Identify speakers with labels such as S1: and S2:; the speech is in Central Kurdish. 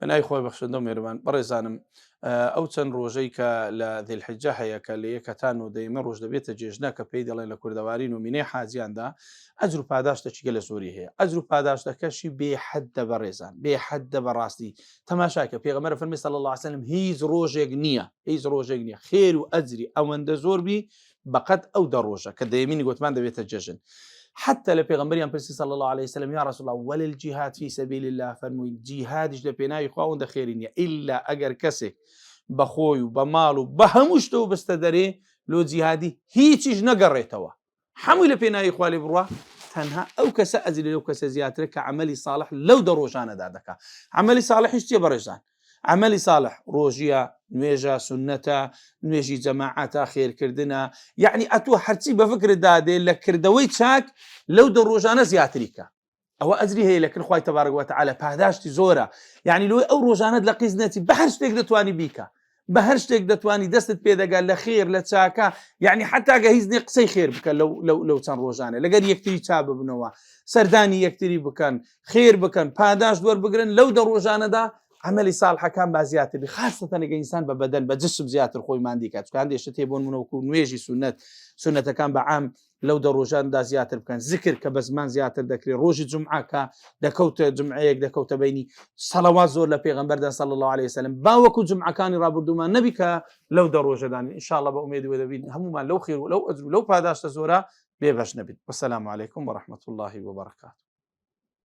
S1: بەنای خۆی بەخشندە و میێربان بەڕێزانم ئەو چەند ڕۆژەی کە لە ذیلحیجە هەیە کە لە یەکەتان و دەیمە ڕۆژ دەبێتە جێژنە کە پێی دەڵێن لە کوردەواری و مینەی حاجیاندا ئەجر و پاداشتێکی گەلە زۆری هەیە. ئەجر و پاداشتەکەشی بێحەدە بەڕێزان، بێحەدە بەڕاستی. تەماشاکە پێغەمبەر فەرمی صلی الله علیه و سلم هیچ ڕۆژێک نییە، هیچ ڕۆژێک نییە خێر و ئەجری ئەوەندە زۆر بی بەقەد ئەو دە ڕۆژە کە دەیەمینی گوتمان دەبێتە جێژن. حتى لبيغمبريان برسي صلى الله عليه وسلم يا رسول الله وللجهاد في سبيل الله فرموي جهادش لبيناي خواون دخيرين إلا أجر كسك بخوي وبمال وبهمشتو بستدري لو جهادي هيتش نقريتوا حمل لبيناي خوالي بروا تنها أو كسا أزل لو كسا زياترك عملي صالح لو دروجان دادك عملي صالح اشتي برجان عملي صالح روجيا نوێژە سنەتە نوێژی جەماعەتە خێرکردنە یعنی ئەتوو هەرچی بە فکرت دادێ لە کردەوەی چاک لەو دە ڕۆژانە زیاتریکە ئەوە ئەجری هەیە لەکن خوای تەبارەک و تەعالە پاداشتی زۆرە یعنی لۆی ئەو ڕۆژانەت لە قیز نەچی بە هەر شتێک دەتوانی بیکە بە هەر شتێک دەتوانی دەستت پێدەگات لە خێر لە چاکە یعنی حتاگە هیچ نێ قسەی خێر بکە لەو چەند ڕۆژانە لەگەر یەکتری چا ببنەوە سەردانی یەکتری بکەن خێر بکەن پاداش دووەربگرن لەو دە ڕۆژانەدا عملی صالح کام با زیاتر بی خاصة اگه انسان به بدن به جسم زیاتر خوی ماندی کرد که هندی اشتهی بون منو کو نویجی سنت کام با عام لو در روزان دا زیاتر بکن ذکر که بزمان زیاتر دکری روز جمعه که دکوت جمعه یک دکوت بینی صلوات زور لپیغمبر دان صلی الله علیه وسلم با وکو جمعه کانی رابردو ما نبی که لو در روز دان ان شاء الله با امید و دبین همو ما لو خیر و لو اجر لو پاداش زورا بیبش نبید. والسلام علیکم و رحمت الله و برکاته.